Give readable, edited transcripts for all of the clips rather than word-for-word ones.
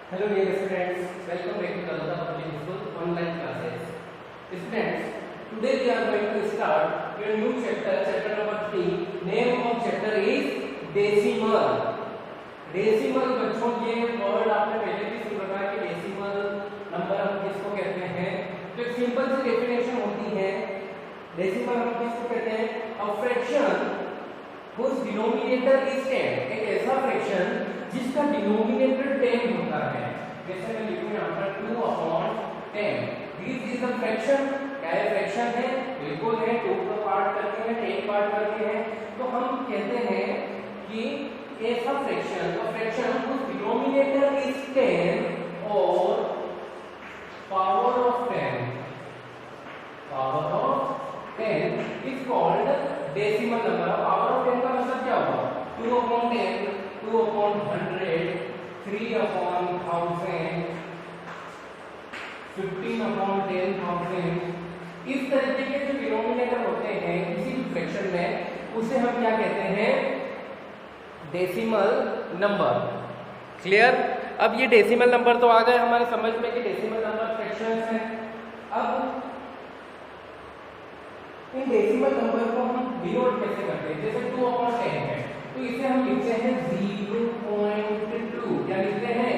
Hello dear students, welcome back to Nalanda Public School online classes. Students, today we are going to start a new chapter, chapter number 3. Name of chapter is decimal. Decimal बच्चों ये word आपने पहले भी सुन रखा है कि decimal number हम किसको कहते हैं। तो एक सिंपल सी डेफिनेशन होती है, डेसिमल हम किसको कहते हैं? A fraction whose denominator is 10, एक ऐसा फ्रैक्शन जिसका डिनोमिनेटर 10 होता है। जैसे मैं लिखूं यहाँ पर 2/10। This is a fraction. क्या है? फ्रैक्शन है, बिल्कुल है। 2 का पार्ट करके है, 10 पार्ट करके है। तो हम कहते हैं कि ऐसा fraction, a fraction whose denominator is 10 और power of 10 is called decimal number. Power of 10 का मतलब क्या होगा? 2/10, 2/100, 3/1000, 15/10,000। इस तरीके के जो डिनोमिनेटर होते हैं किसी भी फ्रैक्शन में, उसे हम क्या कहते हैं? Decimal number. क्लियर? अब ये डेसिमल नंबर तो आ गए हमारे समझ में कि डेसिमल नंबर फ्रैक्शंस हैं। अब इन डेसिमल नंबर को हम डिनोट कैसे करते हैं? जैसे 2/10 है तो इसे हम लिखते हैं 0.2। क्या लिखते हैं?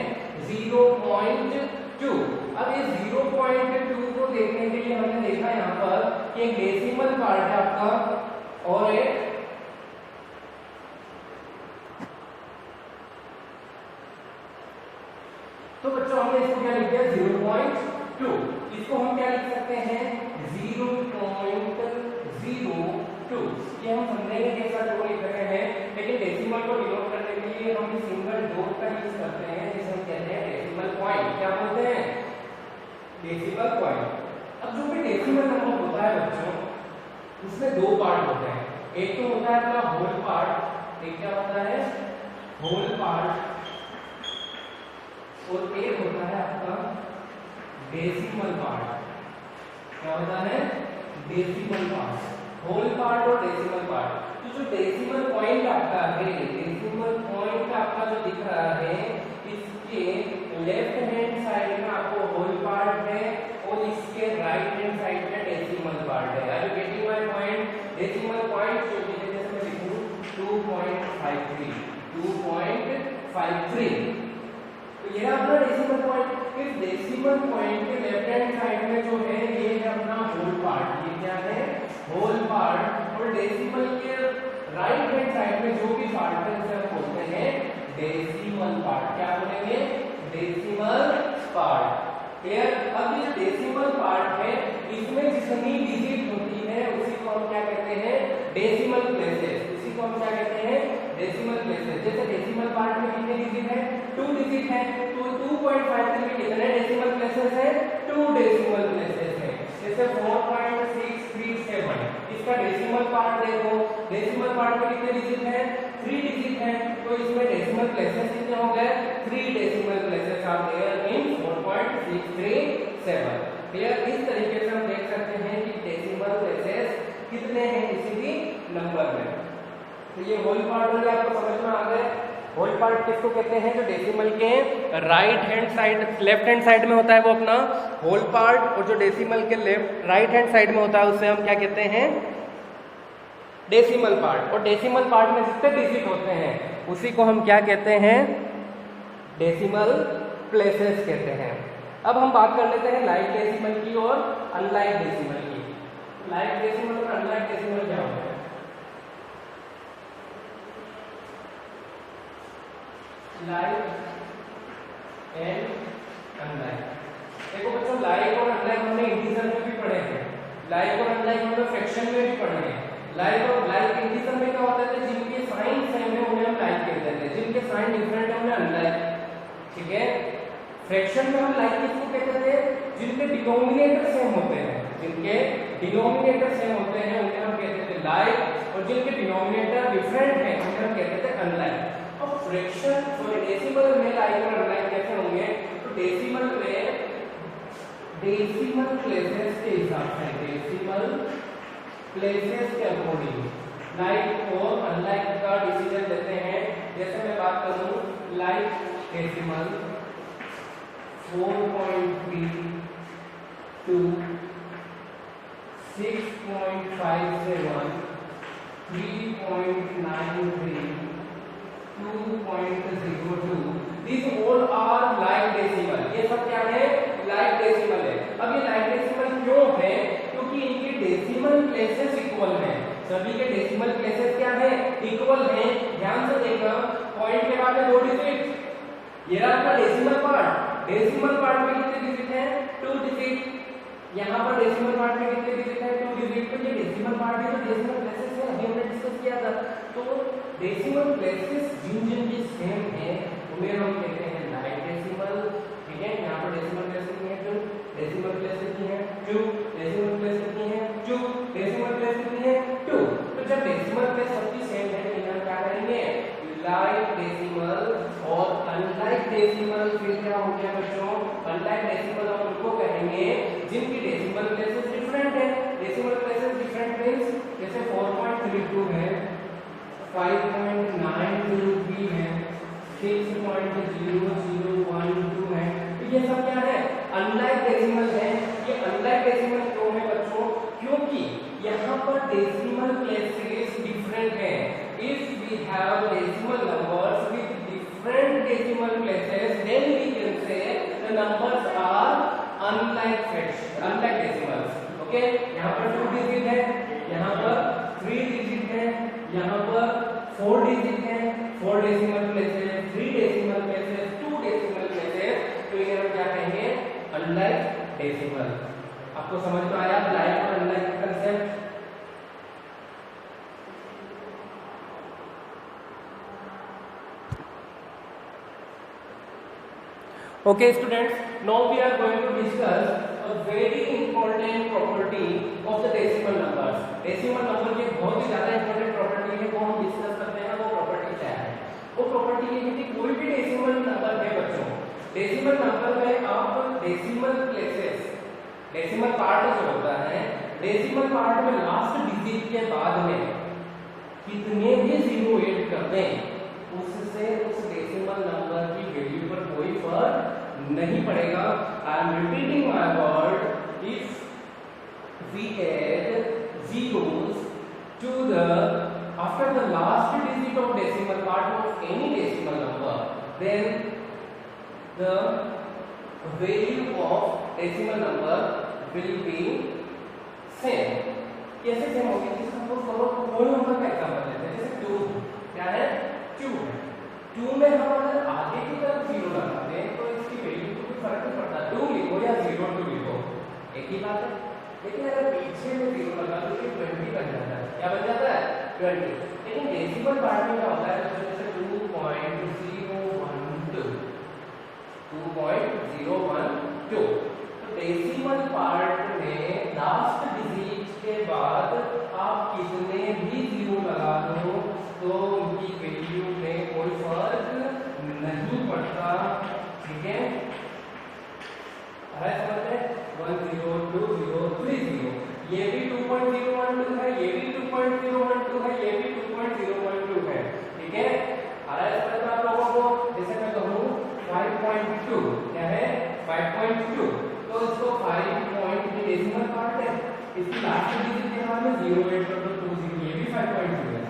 0.2। अब इस 0.2 को देखने के लिए हमने देखा यहाँ पर कि एक डेसिमल पार्ट है आपका और एक तो बच्चों हमने इसको क्या लिख दिया? 0.2। इसको हम क्या लिख सकते हैं? 0.02। ये हम समझेंगे कैसा जो लिख रहे हैं, लेकिन डेसिमल को डिनोट करने के लिए हम सिंगल डॉट का यूज करते हैं, जिसे हम कहते हैं डेसिमल पॉइंट। क्या बोलते हैं? Decimal point. अब जो भी डेसिमल नंबर होता है बच्चों, उसमें दो पार्ट होते हैं। एक तो होता है अपना होल पार्ट, एक क्या होता है? होल पार्ट, और एक होता है आपका डेसिमल पार्ट। क्या होता है? Decimal part. होल पार्ट और डेसिमल पार्ट। तो जो डेसिमल पॉइंट आपका है, डेसिमल पॉइंट आपका जो दिख रहा है, इसके लेफ्ट हैंड साइड में आपको होल पार्ट है और इसके राइट हैंड साइड में डेसिमल पार्ट है। Are you getting my point? Decimal point जो कि जैसे मैं लिखूं 2.53, 2.53। तो ये अपना डेसिमल पॉइंट। इस डेसिमल पॉइंट के लेफ्ट हैंड साइड में जो है ये है अपना होल पार्ट। ये क्या है? Whole part. और डेसिमल के राइट हैंड साइड में जो भी पार्ट है उसे हम बोलते हैं डेसिमल पार्ट। क्या बोलेंगे? Decimal part. क्लियर? अब ये डेसिमल पार्ट है, इसमें जितनी डिजिट होती है उसी को हम क्या कहते हैं? Decimal places. इसी को हम क्या कहते हैं? Decimal places. जैसे डेसिमल पार्ट में कितने डिजिट है? 2 डिजिट है। तो 2.53 में कितने डेसिमल प्लेसेस है? 2 डेसिमल प्लेसेस है। जैसे 4.637, इसका डेसिमल पार्ट देखो, डेसिमल पार्ट में कितने डिजिट है? 3 डिजिट है। तो इसमें डेसिमल प्लेसेस कितने हो गए? 3 decimal places are there in 4.637। Clear? इस तरीके से हम देख सकते हैं कि डेसिमल प्लेसेस कितने हैं किसी भी नंबर में। तो ये होल पार्ट हो गया, आपको समझ में आ गया। होल पार्ट किसको कहते हैं? जो डेसिमल के right hand side, left hand side में होता है वो अपना होल पार्ट, और जो डेसिमल के लेफ्ट राइट हैंड साइड में होता है उसे हम क्या कहते हैं? Decimal part. और डेसिमल पार्ट में जितने डिजिट होते हैं उसी को हम क्या कहते हैं? डेसिमल प्लेसेस कहते हैं। अब हम बात कर लेते हैं लाइक डेसिमल की और अनलाइक डेसिमल की। लाइक डेसिमल और अनलाइक डेसिमल क्या होता है? Like and unlike. देखो बच्चों, लाइक और अनलाइक हमने इंटीजर में भी पढ़े हैं, लाइक और अनलाइक हमने फ्रैक्शन में भी पढ़े हैं। लाइक और लाइक इंटीजर में क्या होता है? जिनके साइन सेम है उन्हें हम लाइक कहते हैं, जिनके साइन डिफरेंट है उन्हें अनलाइक। ठीक है? फ्रैक्शन में हम लाइक किसको कहते थे? जिनके डिनोमिनेटर सेम होते हैं, जिनके डिनोमिनेटर सेम होते हैं उन्हें हम कहते थे लाइक, और जिनके डिनोमिनेटर डिफरेंट है उन्हें हम कहते थे अनलाइक। फ्रैक्शन सॉरी डेसिमल में लाइक और अनलाइक कैसे होंगे? तो डेसिमल में डेसिमल प्लेसेस के हिसाब से, डेसिमल प्लेसेस के अकॉर्डिंग लाइक और अनलाइक का डिसीजन लेते हैं। जैसे मैं बात करूं like decimal 4.3 2 6.57 3.93 2.02 these all are like decimal। ये सब क्या है? like decimal है। अब ये like decimal क्यों है? क्योंकि इनके डेसिमल प्लेसेस इक्वल हैं। सभी के डेसिमल प्लेसेस क्या है? इक्वल हैं। ध्यान से देखना, पॉइंट के बाद में 2 डिजिट, ये रहा आपका डेसिमल पार्ट। डेसिमल पार्ट में कितने डिजिट हैं? 2 डिजिट। यहाँ पर डेसिमल पार्ट में कितने डिजिट हैं? 2 डिजिट। तो ये डेसिमल पार्ट है, तो डेसिमल प्लेसेस है, अभी हमने डिस्कस किया था। तो डेसिमल प्लेसेस जिन के सेम है उन्हें हम कहते हैं लाइक डेसिमल। ठीक है, यहाँ पर डेसिमल प्लेस कितनी है? 2। डेसिमल प्लेस कितनी है? 2। डेसिमल प्लेस कितनी है? 2। डेसिमल प्लेस कितनी है? 2। तो जब डेसिमल प्लेस सबकी सेम है तो हम क्या करेंगे? लाइक डेसिमल और अनलाइक डेसिमल। फिर क्या हो गया बच्चों? अनलाइक डेसिमल हम उनको कहेंगे जिनकी डेसिमल प्लेसेस डिफरेंट है। डेसिमल प्लेसेस डिफरेंट मींस जैसे 4.32 है, 5.923 है, 6.0012 है, तो ये सब क्या है? अनलाइक डेसिमल है। ये अनलाइक डेसिमल क्यों है बच्चों? क्योंकि यहाँ पर डेसिमल प्लेसेस डिफरेंट है। If we have decimal numbers with different decimal places then we can say the numbers are unlike decimals. Okay, यहाँ पर 2 डिजिट है, यहाँ पर 3 डिजिट है, यहाँ पर 4 डिजिट है, 4 decimal places, 3 decimal places, 2 decimal places, तो इन्हें हम क्या कहेंगे? Unlike decimal. आपको समझ में आया लाइक और अनलाइक का concept? Okay students, now we are going to discuss a very important property of the decimal numbers। decimal number की बहुत ही ज्यादा important property है, वो हम डिस्कस करते हैं। वो प्रॉपर्टी क्या है? वो प्रॉपर्टी ये है कि कोई भी डेसिमल नंबर है बच्चों, डेसिमल नंबर में आप डेसिमल प्लेसेस, डेसिमल पार्ट जो होता है, डेसिमल पार्ट में लास्ट डिजिट के बाद में कितने भी जीरो ऐड कर दें, उससे उस डेसिमल नंबर की वैल्यू पर कोई फर्क नहीं पड़ेगा। I am repeating my word, if we add zeros to the after the last digit of decimal part of any decimal number, then the value of decimal number will be same। कैसे same होगी? Suppose करो कोई number का example लेते हैं, जैसे 2 क्या है? 2 है। 2 में हम अगर आगे की तरफ 0 लगाते हैं तो इसकी वैल्यू को कोई फर्क नहीं पड़ता, 2 लिखो या 0 लिखो एक ही बात है। लेकिन अगर पीछे में 0 लगा तो ये 20 बन जाता है। क्या बन जाता है? 20। लेकिन डेसिमल पार्ट में क्या होता है? जैसे 2.012 तो डेसिमल पार्ट में लास्ट डिजिट के बाद आप कितने भी 0 लगा दो तो उनकी वैल्यू में कोई फर्क नहीं पड़ता। ठीक है, 1 0 2 0 3 0, ये भी 2.012 है, ये भी 2.012 है, ये भी 2.012 है। ठीक है, आप लोगों को जैसे मैं कहूँ 5.2 क्या है? 5.2 तो इसको 5 पॉइंट की डेसिमल पार्ट है, इसकी लास्ट डिजिट के बाद में 0 ऐड कर दो 20, ये भी 5.2 है,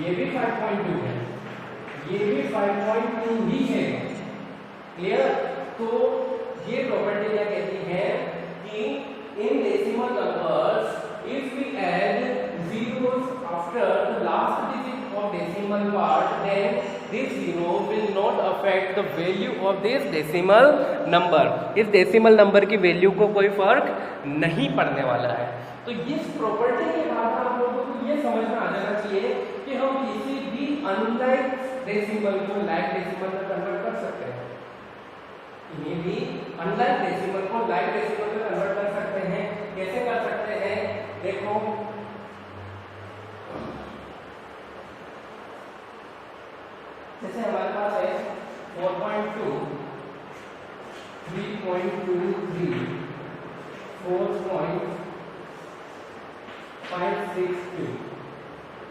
ये भी 5.2 है, ये भी 5.2 ही है। क्लियर? तो ये प्रॉपर्टी क्या कहती है कि इन decimal numbers if we add zeros after the last digit of decimal part then this zero will not affect the value of this decimal number। इस डेसिमल नंबर की वैल्यू को कोई फर्क नहीं पड़ने वाला है। तो इस प्रॉपर्टी के बाद आप लोगों को ये समझ में आ जाना चाहिए कि हम किसी भी अनलाइक डेसिमल को लाइक डेसिमल में कन्वर्ट कर सकते हैं। इन्हें भी अनलाइक डेसिमल को लाइक डेसिमल में कन्वर्ट कर सकते हैं। कैसे कर सकते हैं? देखो, जैसे हमारे पास है 4.2 3.23 4.562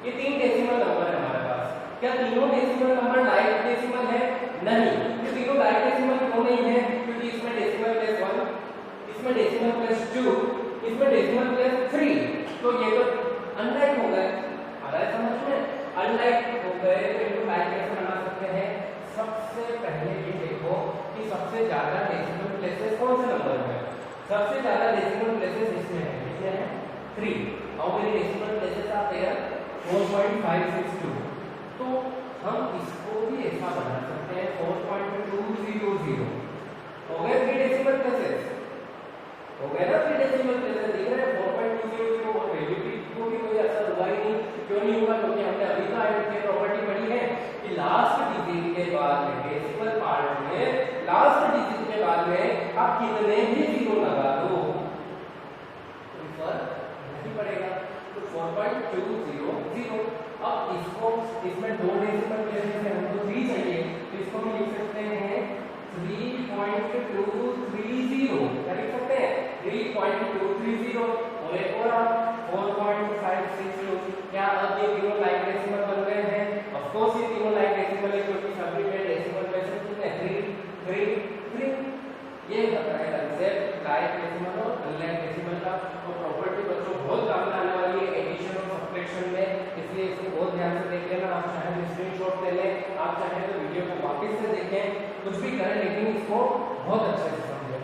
ये 3 डेसिमल नंबर है हमारे पास। क्या तीनों डेसिमल नंबर लाइक डेसिमल है? नहीं। ये तीनों लाइक डेसिमल क्यों नहीं है? क्योंकि इसमें डेसिमल प्लस 2, इसमें डेसिमल प्लस 3, तो ये तो अनलाइक हो गए। आ रहा है समझ में? अनलाइक हो गए तो इनको लाइक कैसे बना सकते हैं? सबसे पहले ये देखो कि सबसे ज्यादा डेसिमल प्लेसेस कौन से नंबर में है। सबसे ज्यादा डेसिमल प्लेसेस इसमें है, कितने हैं? 3। How many decimal places are there? 4.562। तो हम इसको भी ऐसा बना सकते हैं 4.200। हो गए 3 डेसिमल प्लेसेस, हो गए ना 3 डेसिमल प्लेसेस। दिख रहे हैं 4.200 और वैल्यू को भी कोई असर हुआ ही नहीं। क्यों नहीं हुआ? क्योंकि हमने अभी तो आइडेंटिटी प्रॉपर्टी पढ़ी है कि लास्ट डिजिट के बाद में डेसिमल पार्ट में लास्ट डिजिट के बाद में आप कितने भी जीरो लगा दो कोई फर्क नहीं पड़ेगा। तो 4.200। अब इसको इसमें 2 डेसिमल प्लेसेस है, हमको 3 चाहिए, तो इसको हम लिख सकते हैं 3.230। क्या लिख सकते हैं? 3.230। और एक और 4.562। क्या अब ये तीनों लाइक डेसिमल बन गए हैं? ऑफ कोर्स ये तीनों लाइक डेसिमल है, क्योंकि सभी में डेसिमल प्लेसेस कितने हैं? 3। ये बताया कंसेप्ट लाइक डेसिमल और अनलाइक डेसिमल का। तो प्रॉपर्टी बच्चों बहुत काम में आने वाली है एडिशन और सब्ट्रैक्शन में, इसलिए इसको बहुत ध्यान से देख लेना। आप चाहे तो स्क्रीनशॉट ले लें, आप चाहे तो वीडियो को वापस से देखें, कुछ भी करें, लेकिन इसको बहुत अच्छे से समझें।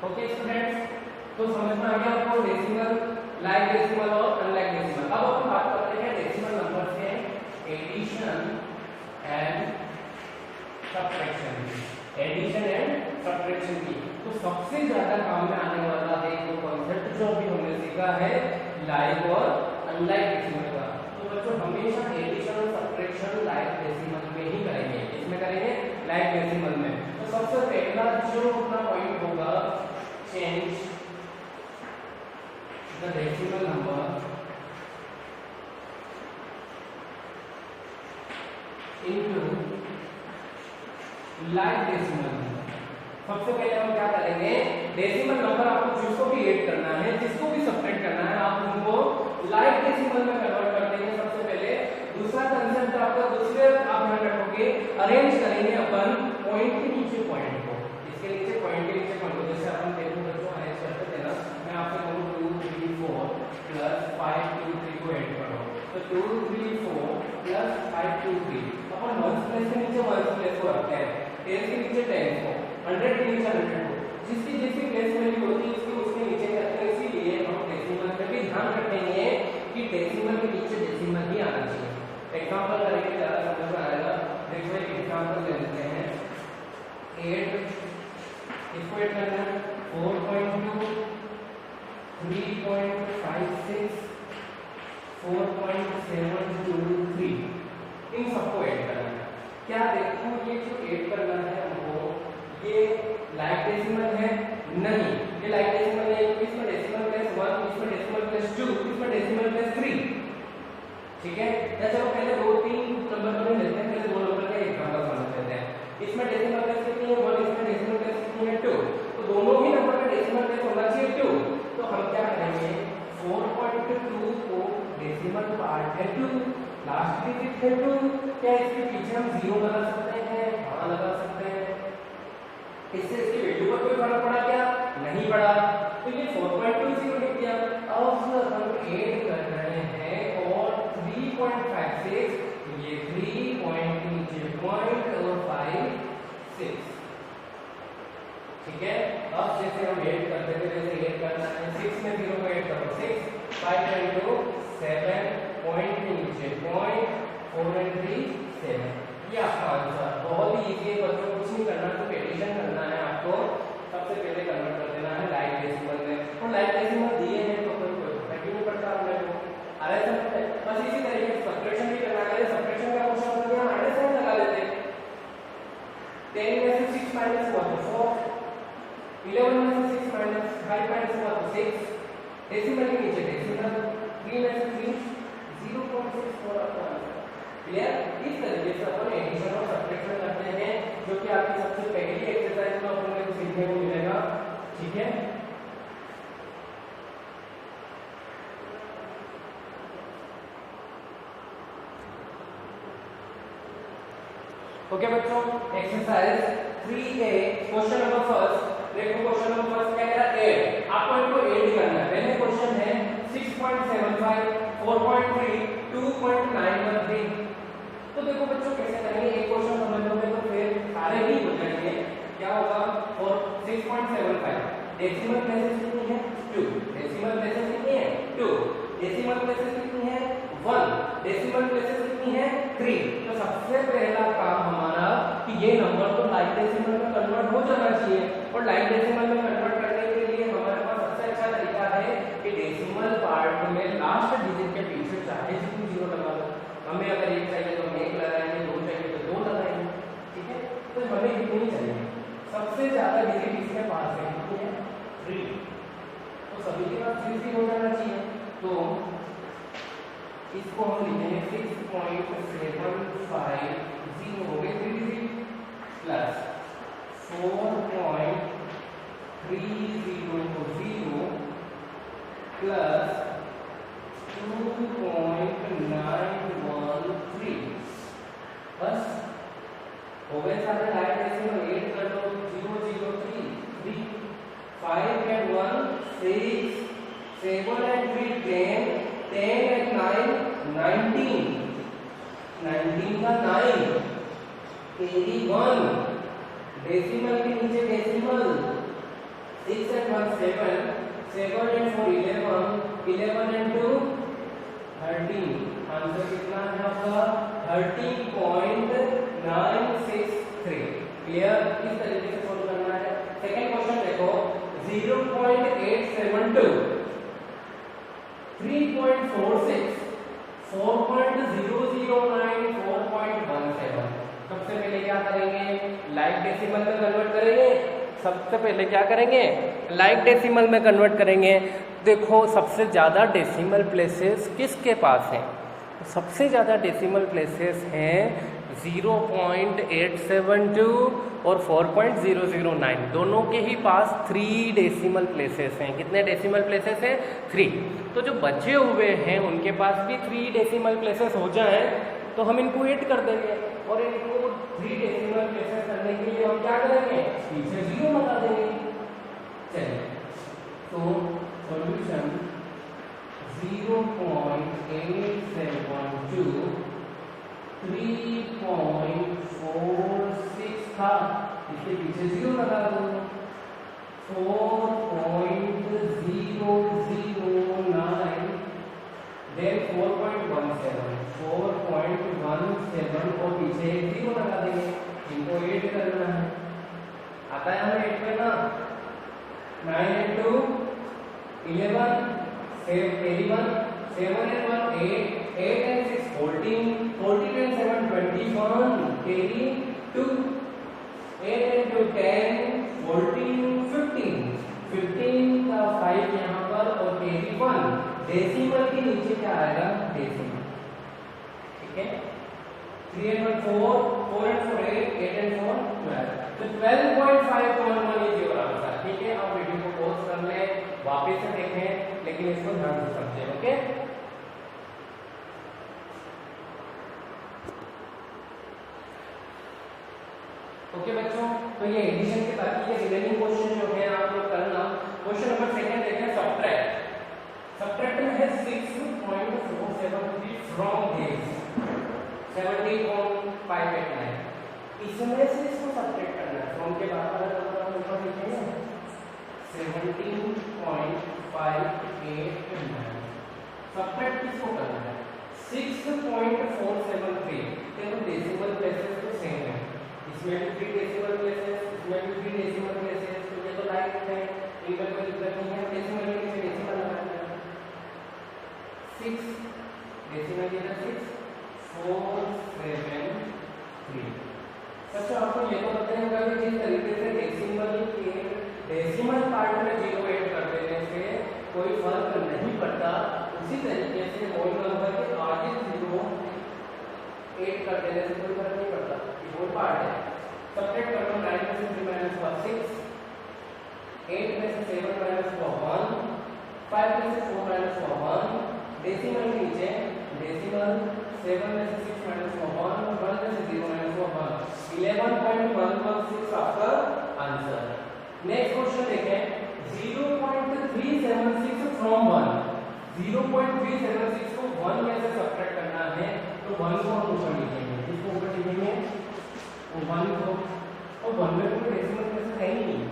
ओके स्टूडेंट्स, तो समझ में आ गया आपको डेसिमल, लाइक डेसिमल और अनलाइक डेसिमल। अब अपन बात करते हैं डेसिमल नंबर के addition and subtraction. Addition and subtraction की तो सबसे ज्यादा काम में आने वाला है वो कॉन्सेप्ट जो अभी हमने सीखा है लाइक और अनलाइक डेसिमल का। तो बच्चों हमेशा एडिशन और सब्ट्रैक्शन लाइक डेसिमल में ही करेंगे। इसमें करेंगे लाइक डेसिमल में। तो सबसे पहला जो अपना पॉइंट होगा, change the decimal number into like decimal number। सबसे पहले हम क्या करेंगे? डेसिमल नंबर आपको जिसको भी ऐड करना है, जिसको भी सब्ट्रैक्ट करना है, आप उनको लाइक डेसिमल में कन्वर्ट कर देंगे सबसे पहले। दूसरा कंसेप्ट आपका दूसरे आप ध्यान रखोगे, अरेंज करेंगे अपन पॉइंट के नीचे पॉइंट को, इसके नीचे पॉइंट के नीचे पॉइंट को। जैसे अपन देखो बच्चों अरेंज करते थे ना, मैं आपसे कहूं 2 3 4 प्लस 5 2 3 को ऐड करो, तो 2 3 4 प्लस 5 2 3। अपन 1 प्लेस के नीचे 1 प्लेस को रखते हैं, 10 के नीचे 10 को, 100 के नीचे 100 को, जिसकी जिसकी प्लेस वैल्यू होती है उसकी उसके नीचे करते हैं। इसीलिए हम डेसिमल में भी ध्यान रखेंगे कि डेसिमल के नीचे डेसिमल ही आना चाहिए। एग्जांपल करेंगे, ज्यादा समझ में आएगा। देखो एक एग्जांपल ले लेते हैं, 8 इसको ऐड करना है 4.2 3.56 4.723, इन सबको ऐड करना है। क्या देखो ये जो ऐड करना है हमको, ये लाइक डेसिमल है? नहीं, ये लाइक डेसिमल नहीं है। इसमें डेसिमल प्लस 1, इसमें डेसिमल प्लस 2, इसमें डेसिमल प्लस 3। ठीक है, या चलो पहले 2 3 नंबर को लेते हैं, पहले 2 नंबर का एग्जांपल समझ लेते हैं। इसमें डेसिमल प्लस कितनी है? 1, इसमें डेसिमल प्लस कितनी है? 2। तो दोनों ही नंबर का डेसिमल प्लस होना चाहिए 2। तो हम क्या करेंगे? 4.2 को डेसिमल पार्ट है 2, लास्ट डिजिट है 2। क्या इसके पीछे हम 0 लगा सकते हैं? हाँ लगा सकते हैं। इससे इसकी वैल्यू पर कोई फर्क पड़ा क्या? नहीं पड़ा। तो ये 4.20 लिख दिया। अब हम ऐड कर रहे हैं और 3.56, ये 3 पॉइंट के नीचे पॉइंट और 5 6। ठीक है, अब जैसे हम ऐड करते थे वैसे ऐड करना है। 6 में 0 को ऐड करो 6, 5 into 7 पॉइंट के नीचे पॉइंट, 4 and 3 7। ये आपका आंसर बहुत ही इजी है बच्चों, कुछ नहीं करना, तो एडिशन करना है आपको। सबसे पहले कन्वर्ट कर देना है लाइक डेसिमल में, और लाइक डेसिमल दिए हैं तो कोई फर्क ही नहीं पड़ता अपने को। अरे समझते हैं, बस इसी तरीके से सब्ट्रैक्शन भी करना है। सब्ट्रैक्शन का क्वेश्चन होता है, माइनस साइन लगा लेते हैं। 10 में से 6 माइनस हुआ तो 4, 11 में से 6 माइनस 5 माइनस हुआ तो 6, डेसिमल के नीचे डेसिमल, 3 में से 3 0.64 आपका आंसर। क्लियर? इस तरीके से अपन एडिशन और सब्ट्रैक्शन करते हैं, जो कि आपकी सबसे पहली एक्सरसाइज में अपन को सीखने को मिलेगा। ठीक है, ओके बच्चों, exercise 3A question number first. देखो क्वेश्चन नंबर फर्स्ट क्या कह रहा है, ऐड। आपको इनको ऐड करना है। पहले क्वेश्चन है 6.75 4.3 2.913। तो देखो बच्चों कैसे करेंगे, एक क्वेश्चन समझ लोगे तो फिर सारे ही हो जाएंगे। क्या होगा, और 6.75 डेसिमल प्लेसेस कितनी है 2, डेसिमल प्लेसेस कितनी है 2, डेसिमल प्लेसेस कितनी है 1, डेसिमल प्लेसेस कितनी है 3। तो सबसे पहला काम हमारा कि ये नंबर तो लाइक डेसिमल में कन्वर्ट हो जाना चाहिए, और लाइक डेसिमल में कन्वर्ट करने के लिए हमारे पास सबसे अच्छा तरीका है कि डेसिमल पार्ट में लास्ट डिजिट के पीछे चाहे जितनी जीरो लगा दो। हमें अगर एक चाहिए तो हम एक लगाएंगे, दो चाहिए तो दो लगाएंगे, ठीक है। तो हमें कितनी चाहिए, सबसे ज्यादा डिजिट इसके पास है कितनी है 3, तो सभी के पास 3 हो जाना चाहिए। तो इसको हम लिखेंगे 6.750 हो गए 3 डिजिट प्लस 4.300 प्लस 2.913। बस हो गए सारे लाइक डेसिमल। 8 कर दो 003 3 5 and 1 6 7 and 3 10 10 and 9 19 19 का 9 केरी 1 डेसिमल के नीचे decimal 6 and 1 7 7 and 4 11 11 and 2 13। Answer कितना है आपका 30.963। क्लियर, इस तरीके से सॉल्व करना है। सेकंड क्वेश्चन देखो 0.872 3.46 4.009 4.17। सबसे पहले क्या करेंगे, लाइक डेसिमल में कन्वर्ट करेंगे। सबसे पहले क्या करेंगे, लाइक डेसिमल में कन्वर्ट करेंगे। देखो सबसे ज़्यादा डेसिमल प्लेसेस किसके पास हैं, सबसे ज़्यादा डेसिमल प्लेसेस हैं 0.872 और 4.009, दोनों के ही पास 3 डेसिमल प्लेसेस हैं। कितने डेसिमल प्लेसेस हैं 3। तो जो बचे हुए हैं उनके पास भी 3 डेसिमल प्लेसेस हो जाएं तो हम इनको 8 कर देंगे, और इनको 3 डेसिमल प्लेसेस करने के लिए हम क्या करेंगे, पीछे 0 लगा देंगे। चलिए, तो सॉल्यूशन 0.872 3.46 था, इसके पीछे 0 लगा दो 4.009 देन 4.17 और पीछे 0 लगा देंगे। इनको 8 करना है, आता है हमें 8 करना। 9 and 2 11 81 7 and 1 8 8 and 6 14 14 and 7 21 carry 2 8 and 2 10 14 15 15 का 5 यहाँ पर और carry 1। डेसिमल के नीचे क्या आएगा डेसिमल, ठीक है। 3 and 1 4 4 and 4 8 8 and 4 12। तो 12.511 इज योर आंसर, ठीक है। अब वीडियो को पॉज कर लें, वापस से देखें, लेकिन इसको ध्यान से समझें, ओके। ओके बच्चों, तो ये एडिशन के बाकी के रिमेनिंग क्वेश्चन जो है आप लोग करना। क्वेश्चन नंबर सेकंड देखें, सब्ट्रैक्ट। सब्ट्रैक्ट में है 6.473 फ्रॉम दिस 70.589। इसमें से इसको सब्ट्रैक्ट करना है, फ्रॉम के बाद वाला नंबर हम ऊपर लिखेंगे 17.589। सब्ट्रैक्ट किसको करना है 6.473। देखो डेसिमल प्लेसेस तो सेम है, इसमें भी 3 डेसिमल प्लेसेस, इसमें भी 3 डेसिमल प्लेसेस, तो ये तो लाइक है, इनका कोई दिक्कत नहीं है। डेसिमल के नीचे डेसिमल लगा देना 6 डेसिमल के नीचे 6473। बच्चों आपको ये तो पता होगा कि जिस तरीके से डेसिमल के डेसिमल पार्ट में 0 ऐड कर देने से कोई फर्क नहीं पड़ता, उसी तरीके से होल नंबर के आगे 0 ऐड कर देने से कोई फर्क नहीं पड़ता। ये होल पार्ट है। सब्ट्रैक्ट करो 9 में से 3 माइनस 6 8 में से 7 माइनस 1 5 में से 4 माइनस 1 डेसिमल के नीचे डेसिमल 7 में से 6 माइनस 1 1 में से 0 माइनस 1 11.116 आपका आंसर। नेक्स्ट क्वेश्चन देखें 0.376 फ्रॉम 1 0.376 को 1 में से सब्ट्रैक्ट करना है तो 1 को हम ऊपर लिखेंगे, इसको ऊपर लिखेंगे 1 को, और 1 में कोई डेसिमल प्लेस है ही नहीं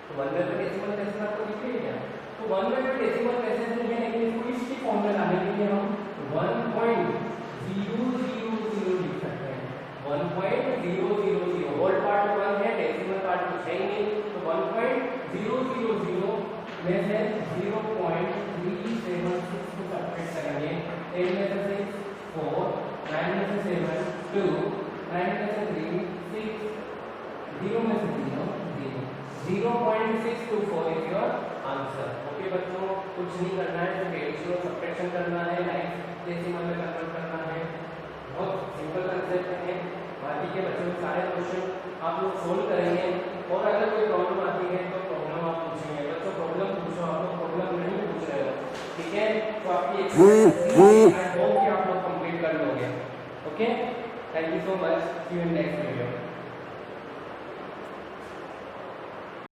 तो 1 में कोई डेसिमल प्लेस आपको दिखेगा क्या? तो 1 में कोई डेसिमल प्लेस नहीं है, लेकिन इसको इसकी फॉर्म में लाने के लिए हम 1.000 लिख सकते हैं। 1.000 होल पार्ट 1 है, डेसिमल पार्ट कुछ है ही नहीं तो 1.000 में से 0.376 को सब्ट्रैक्ट करेंगे। 8 में से 6 4 9 में से 7 2 9 में से 3 6 0 में से 0 0.624 इज योर आंसर। ओके बच्चों, कुछ नहीं करना है, सिर्फ एडिशन और सब्ट्रैक्शन करना है, लाइक डेसिमल में कन्वर्ट करना है, बहुत सिंपल कंसेप्ट है। बाकी के बच्चों के सारे क्वेश्चन आप लोग सोल्व करेंगे, और अगर कोई प्रॉब्लम आती है तो प्रॉब्लम आप पूछेंगे। बच्चों प्रॉब्लम पूछो, आप लोग प्रॉब्लम नहीं पूछ रहे हो, ठीक है? तो आपकी एक्सरसाइज आई होप कि आप लोग कंप्लीट कर लोगे। Okay, thank you so much, see you in next video.